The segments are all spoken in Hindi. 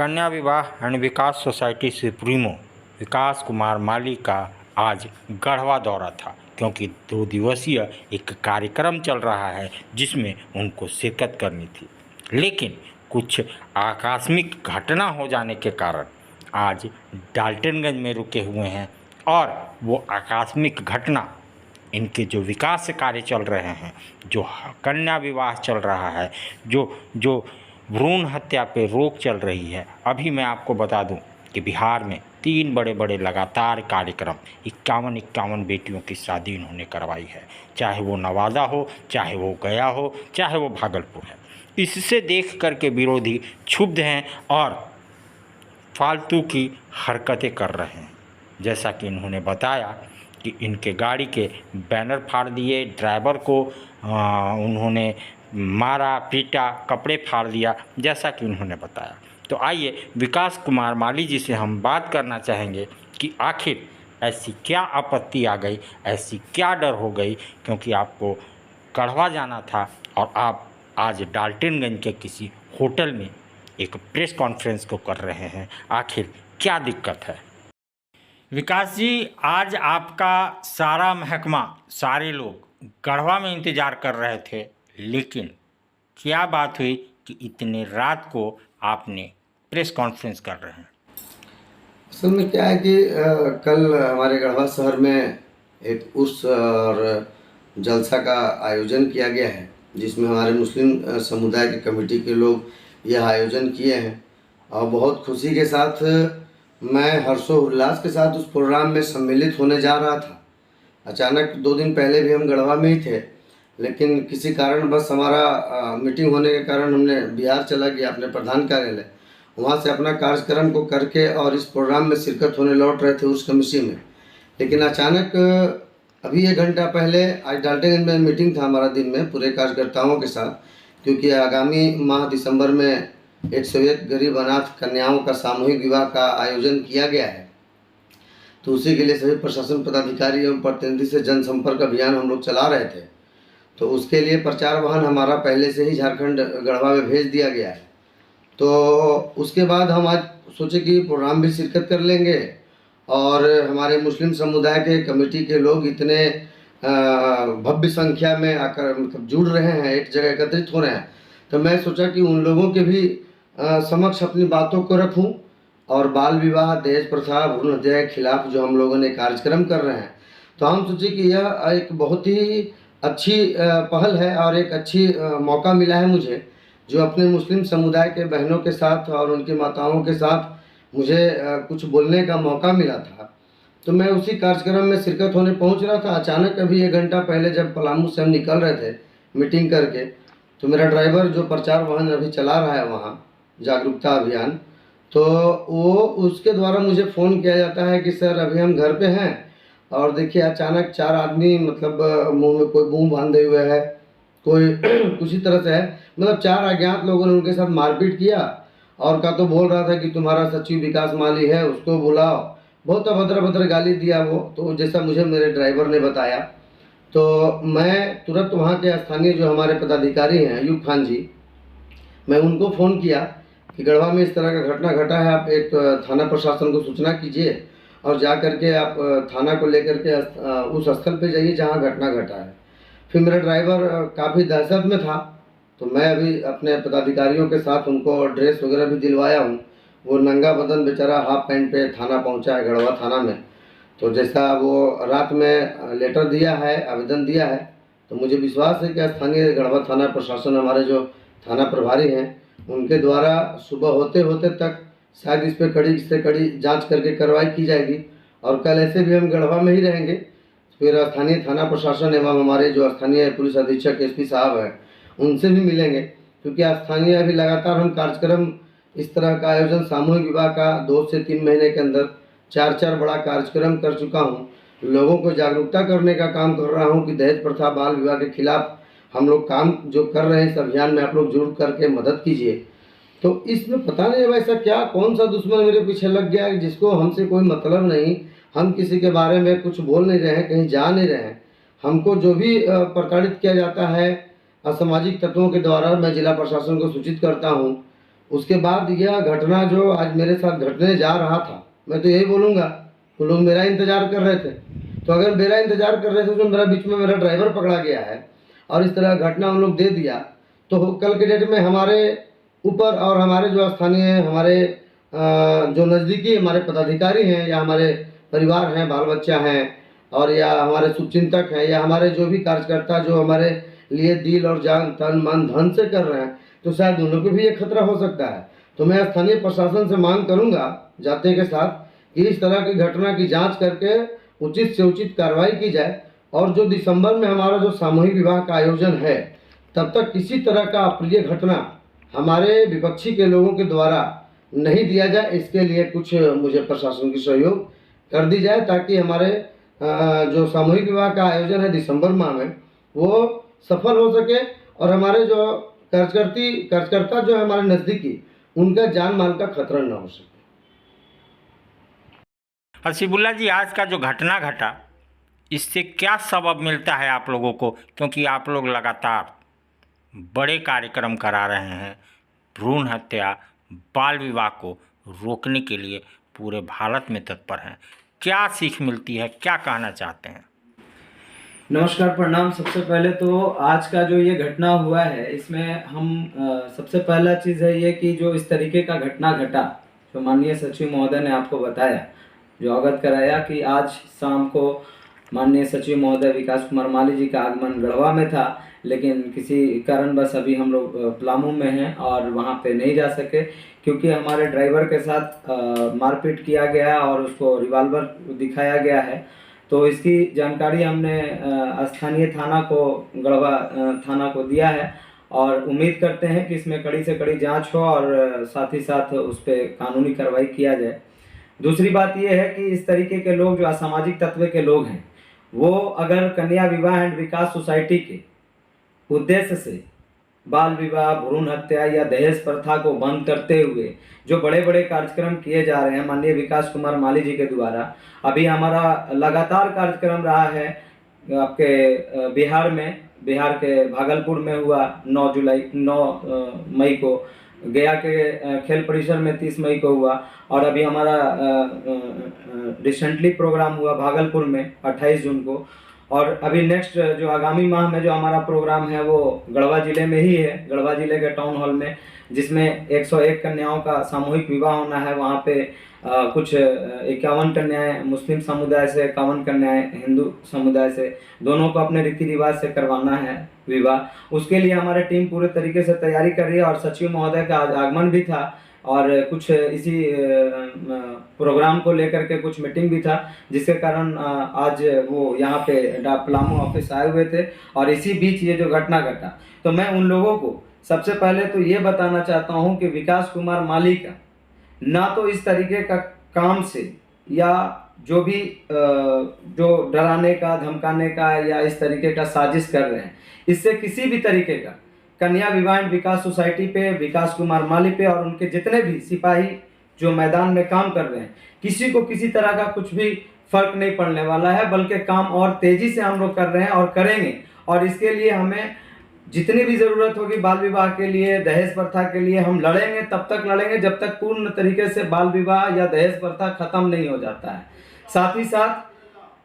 कन्या विवाह एंड विकास सोसाइटी सुप्रीमो विकास कुमार माली का आज गढ़वा दौरा था, क्योंकि 2 दिवसीय एक कार्यक्रम चल रहा है जिसमें उनको शिरकत करनी थी। लेकिन कुछ आकस्मिक घटना हो जाने के कारण आज डाल्टनगंज में रुके हुए हैं और वो आकस्मिक घटना इनके जो विकास कार्य चल रहे हैं, जो कन्या विवाह चल रहा है, जो भ्रूण हत्या पे रोक चल रही है। अभी मैं आपको बता दूं कि बिहार में 3 बड़े बड़े लगातार कार्यक्रम 51 बेटियों की शादी इन्होंने करवाई है, चाहे वो नवादा हो, चाहे वो गया हो, चाहे वो भागलपुर है। इससे देख कर के विरोधी क्षुब्ध हैं और फालतू की हरकतें कर रहे हैं। जैसा कि इन्होंने बताया कि इनके गाड़ी के बैनर फाड़ दिए, ड्राइवर को उन्होंने मारा पीटा, कपड़े फाड़ दिया, जैसा कि उन्होंने बताया। तो आइए विकास कुमार माली जी से हम बात करना चाहेंगे कि आखिर ऐसी क्या आपत्ति आ गई, ऐसी क्या डर हो गई, क्योंकि आपको गढ़वा जाना था और आप आज डाल्टनगंज के किसी होटल में एक प्रेस कॉन्फ्रेंस को कर रहे हैं। आखिर क्या दिक्कत है? विकास जी, आज आपका सारा महकमा, सारे लोग गढ़वा में इंतज़ार कर रहे थे, लेकिन क्या बात हुई कि इतने रात को आपने प्रेस कॉन्फ्रेंस कर रहे हैं? असल में क्या है कि कल हमारे गढ़वा शहर में एक उर्स और जलसा का आयोजन किया गया है, जिसमें हमारे मुस्लिम समुदाय की कमेटी के लोग यह आयोजन किए हैं और बहुत खुशी के साथ मैं हर्षोल्लास के साथ उस प्रोग्राम में सम्मिलित होने जा रहा था। अचानक 2 दिन पहले भी हम गढ़वा में ही थे, लेकिन किसी कारण बस हमारा मीटिंग होने के कारण हमने बिहार चला गया अपने प्रधान कार्यालय। वहाँ से अपना कार्यक्रम को करके और इस प्रोग्राम में शिरकत होने लौट रहे थे उस कमिटी में। लेकिन अचानक अभी 1 घंटा पहले आज डाल्टनगंज में मीटिंग था हमारा दिन में पूरे कार्यकर्ताओं के साथ, क्योंकि आगामी माह दिसंबर में 101 गरीब अनाथ कन्याओं का सामूहिक विवाह का आयोजन किया गया है। तो उसी के लिए सभी प्रशासन पदाधिकारी एवं प्रतिनिधि से जनसंपर्क अभियान हम लोग चला रहे थे। तो उसके लिए प्रचार वाहन हमारा पहले से ही झारखंड गढ़वा में भेज दिया गया है। तो उसके बाद हम आज सोचे कि प्रोग्राम भी शिरकत कर लेंगे और हमारे मुस्लिम समुदाय के कमेटी के लोग इतने भव्य संख्या में आकर मतलब जुड़ रहे हैं, एक जगह एकत्रित हो रहे हैं, तो मैं सोचा कि उन लोगों के भी समक्ष अपनी बातों को रखूं और बाल विवाह, दहेज प्रथा, भ्रूण हत्या के खिलाफ जो हम लोगों ने कार्यक्रम कर रहे हैं, तो हम सोचे कि यह एक बहुत ही अच्छी पहल है और एक अच्छी मौका मिला है मुझे, जो अपने मुस्लिम समुदाय के बहनों के साथ और उनकी माताओं के साथ मुझे कुछ बोलने का मौका मिला था। तो मैं उसी कार्यक्रम में शिरकत होने पहुंच रहा था। अचानक अभी 1 घंटा पहले जब पलामू से हम निकल रहे थे मीटिंग करके, तो मेरा ड्राइवर जो प्रचार वाहन अभी चला रहा है वहाँ जागरूकता अभियान, तो वो उसके द्वारा मुझे फ़ोन किया जाता है कि सर अभी हम घर पे हैं और देखिए अचानक 4 आदमी मतलब मुंह में कोई मुंह बांधे हुए है, कोई कुछ ही तरह से है, मतलब 4 अज्ञात लोगों ने उनके साथ मारपीट किया और का तो बोल रहा था कि तुम्हारा सचिव विकास माली है उसको बुलाओ, बहुत अभद्र गाली दिया वो। तो जैसा मुझे मेरे ड्राइवर ने बताया, तो मैं तुरंत वहाँ के स्थानीय जो हमारे पदाधिकारी हैं अयूब खान जी, मैं उनको फ़ोन किया कि गढ़वा में इस तरह का घटना घटा है, आप एक थाना प्रशासन को सूचना कीजिए और जा करके आप थाना को लेकर के उस स्थल पे जाइए जहाँ घटना घटा है। फिर मेरा ड्राइवर काफ़ी दहशत में था, तो मैं अभी अपने पदाधिकारियों के साथ उनको ड्रेस वगैरह भी दिलवाया हूँ। वो नंगा बदन बेचारा हाफ पैंट पे थाना पहुँचा है गढ़वा थाना में। तो जैसा वो रात में लेटर दिया है, आवेदन दिया है, तो मुझे विश्वास है कि स्थानीय गढ़वा थाना प्रशासन, हमारे जो थाना प्रभारी हैं, उनके द्वारा सुबह होते होते तक शायद इस पर कड़ी से कड़ी जांच करके कार्रवाई की जाएगी। और कल ऐसे भी हम गढ़वा में ही रहेंगे, फिर स्थानीय थाना प्रशासन एवं हमारे जो स्थानीय पुलिस अधीक्षक एसपी साहब हैं उनसे भी मिलेंगे, क्योंकि स्थानीय अभी लगातार हम कार्यक्रम इस तरह का आयोजन सामूहिक विवाह का 2 से 3 महीने के अंदर 4 बड़ा कार्यक्रम कर चुका हूँ। लोगों को जागरूकता करने का काम कर रहा हूँ कि दहेज प्रथा, बाल विवाह के खिलाफ हम लोग काम जो कर रहे हैं इस अभियान में आप लोग जुड़ करके मदद कीजिए। तो इसमें पता नहीं वैसा क्या कौन सा दुश्मन मेरे पीछे लग गया है जिसको हमसे कोई मतलब नहीं, हम किसी के बारे में कुछ बोल नहीं रहे हैं, कहीं जा नहीं रहे हैं। हमको जो भी प्रताड़ित किया जाता है असामाजिक तत्वों के द्वारा, मैं जिला प्रशासन को सूचित करता हूँ, उसके बाद यह घटना जो आज मेरे साथ घटने जा रहा था, मैं तो यही बोलूँगा, वो लोग मेरा इंतज़ार कर रहे थे। तो अगर मेरा इंतज़ार कर रहे थे तो मेरा बीच में मेरा ड्राइवर पकड़ा गया है और इस तरह घटना उन लोग दे दिया, तो कल के डेट में हमारे ऊपर और हमारे जो स्थानीय हमारे जो नज़दीकी हमारे पदाधिकारी हैं या हमारे परिवार हैं, बाल बच्चा हैं और या हमारे शुभचिंतक हैं या हमारे जो भी कार्यकर्ता जो हमारे लिए दिल और जान तन मन धन से कर रहे हैं, तो शायद उन लोग को भी ये खतरा हो सकता है। तो मैं स्थानीय प्रशासन से मांग करूंगा जाते के साथ कि इस तरह की घटना की जांच करके उचित से उचित कार्रवाई की जाए और जो दिसंबर में हमारा जो सामूहिक विवाह का आयोजन है, तब तक किसी तरह का अप्रिय घटना हमारे विपक्षी के लोगों के द्वारा नहीं दिया जाए। इसके लिए कुछ मुझे प्रशासन की सहयोग कर दी जाए ताकि हमारे जो सामूहिक विवाह का आयोजन है दिसंबर माह में, वो सफल हो सके और हमारे जो कार्यकर्ता जो है हमारे नज़दीकी, उनका जान माल का खतरा न हो सके। हसीबुल्ला जी, आज का जो घटना घटा, इससे क्या सबब मिलता है आप लोगों को, क्योंकि आप लोग लगातार बड़े कार्यक्रम करा रहे हैं, भ्रूण हत्या, बाल विवाह को रोकने के लिए पूरे भारत में तत्पर हैं। क्या सीख मिलती है, क्या कहना चाहते हैं? नमस्कार, प्रणाम। सबसे पहले तो आज का जो ये घटना हुआ है, इसमें हम सबसे पहला चीज़ है ये कि जो इस तरीके का घटना घटा, जो माननीय सचिव महोदय ने आपको बताया, जो अवगत कराया कि आज शाम को माननीय सचिव महोदय विकास कुमार माली जी का आगमन गढ़वा में था, लेकिन किसी कारणवश अभी हम लोग पलामू में हैं और वहाँ पे नहीं जा सके, क्योंकि हमारे ड्राइवर के साथ मारपीट किया गया और उसको रिवॉल्वर दिखाया गया है। तो इसकी जानकारी हमने स्थानीय थाना को, गढ़वा थाना को दिया है और उम्मीद करते हैं कि इसमें कड़ी से कड़ी जांच हो और साथ ही साथ उस पर कानूनी कार्रवाई किया जाए। दूसरी बात यह है कि इस तरीके के लोग जो असामाजिक तत्व के लोग हैं, वो अगर कन्या विवाह एंड विकास सोसाइटी के उद्देश्य से बाल विवाह, भ्रूण हत्या या दहेज प्रथा को बंद करते हुए जो बड़े बड़े कार्यक्रम किए जा रहे हैं माननीय विकास कुमार माली जी के द्वारा, अभी हमारा लगातार कार्यक्रम रहा है आपके बिहार में, बिहार के भागलपुर में हुआ 9 मई को, गया के खेल परिसर में 30 मई को हुआ और अभी हमारा रिसेंटली प्रोग्राम हुआ भागलपुर में 28 जून को। और अभी नेक्स्ट जो आगामी माह में जो हमारा प्रोग्राम है वो गढ़वा ज़िले में ही है, गढ़वा ज़िले के टाउन हॉल में, जिसमें 101 कन्याओं का सामूहिक विवाह होना है। वहाँ पे कुछ 51 कन्याएँ मुस्लिम समुदाय से, 51 कन्याएँ हिंदू समुदाय से, दोनों को अपने रीति रिवाज से करवाना है विवाह। उसके लिए हमारी टीम पूरे तरीके से तैयारी कर रही है और सचिव महोदय का आज आगमन भी था और कुछ इसी प्रोग्राम को लेकर के कुछ मीटिंग भी था, जिसके कारण आज वो यहाँ पे पलामू ऑफिस आए हुए थे। और इसी बीच ये जो घटना घटा, तो मैं उन लोगों को सबसे पहले तो ये बताना चाहता हूँ कि विकास कुमार माली का ना तो इस तरीके का काम से या जो भी जो डराने का, धमकाने का या इस तरीके का साजिश कर रहे हैं, इससे किसी भी तरीके का कन्या विवाह एंड विकास सोसाइटी पे, विकास कुमार माली पे और उनके जितने भी सिपाही जो मैदान में काम कर रहे हैं, किसी को किसी तरह का कुछ भी फर्क नहीं पड़ने वाला है, बल्कि काम और तेजी से हम लोग कर रहे हैं और करेंगे। और इसके लिए हमें जितनी भी ज़रूरत होगी बाल विवाह के लिए, दहेज प्रथा के लिए, हम लड़ेंगे, तब तक लड़ेंगे जब तक पूर्ण तरीके से बाल विवाह या दहेज प्रथा खत्म नहीं हो जाता है। साथ ही साथ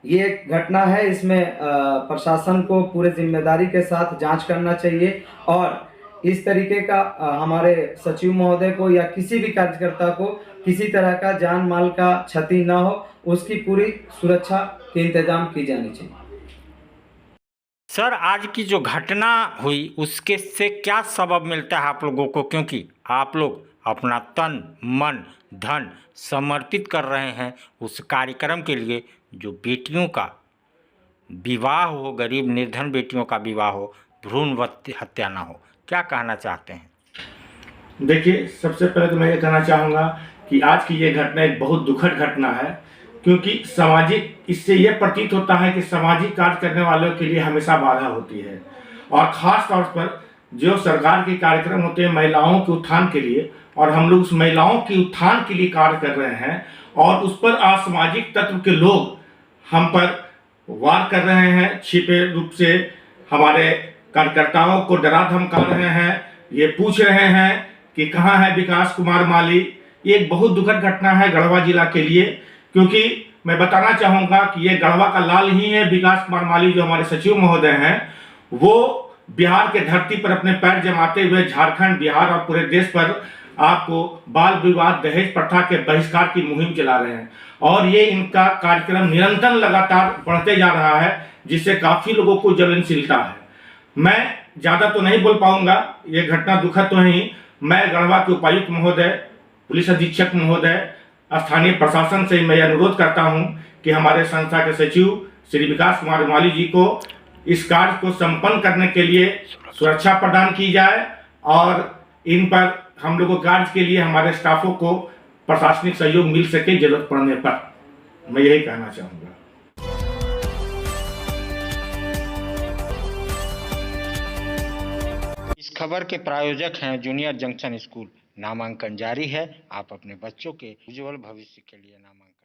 ये एक घटना है, इसमें प्रशासन को पूरे जिम्मेदारी के साथ जांच करना चाहिए और इस तरीके का हमारे सचिव महोदय को या किसी भी कार्यकर्ता को किसी तरह का जान माल का क्षति ना हो, उसकी पूरी सुरक्षा के इंतजाम की जानी चाहिए। सर, आज की जो घटना हुई उसके से क्या सबब मिलता है आप लोगों को, क्योंकि आप लोग अपना तन मन धन समर्पित कर रहे हैं उस कार्यक्रम के लिए जो बेटियों का विवाह हो, गरीब निर्धन बेटियों का विवाह हो, भ्रूण हत्या ना हो। क्या कहना चाहते हैं? देखिए, सबसे पहले तो मैं ये कहना चाहूँगा कि आज की ये घटना एक बहुत दुखद घटना है, क्योंकि सामाजिक, इससे ये प्रतीत होता है कि सामाजिक कार्य करने वालों के लिए हमेशा बाधा होती है और ख़ास तौर पर जो सरकार के कार्यक्रम होते हैं महिलाओं के उत्थान के लिए, और हम लोग उस महिलाओं के उत्थान के लिए कार्य कर रहे हैं और उस पर असामाजिक तत्व के लोग हम पर वार कर रहे हैं, छिपे रूप से हमारे कार्यकर्ताओं को डरा धमका रहे हैं, ये पूछ रहे हैं कि कहाँ है विकास कुमार माली। ये एक बहुत दुखद घटना है गढ़वा जिला के लिए, क्योंकि मैं बताना चाहूँगा कि ये गढ़वा का लाल ही है। विकास कुमार माली जो हमारे सचिव महोदय हैं, वो बिहार के धरती पर अपने पैर जमाते हुए झारखंड, बिहार और पूरे देश पर आपको बाल विवाह दहेज प्रथा के बहिष्कार की मुहिम चला रहे हैं। और ये इनका कार्यक्रम निरंतर लगातार बढ़ते जा रहा है, जिससे काफ़ी लोगों को ज्वलनशीलता है। मैं ज़्यादा तो नहीं बोल पाऊंगा, ये घटना दुखद तो ही। मैं गढ़वा के उपायुक्त महोदय, पुलिस अधीक्षक महोदय, स्थानीय प्रशासन से मैं अनुरोध करता हूं कि हमारे संस्था के सचिव श्री विकास कुमार माली जी को इस कार्य को संपन्न करने के लिए सुरक्षा प्रदान की जाए, और इन पर हम लोगों कार्य के लिए हमारे स्टाफों को प्रशासनिक सहयोग मिल सके जरूरत पड़ने पर। मैं यही कहना चाहूँगा। इस खबर के प्रायोजक हैं जूनियर जंक्शन स्कूल। नामांकन जारी है, आप अपने बच्चों के उज्जवल भविष्य के लिए नामांकन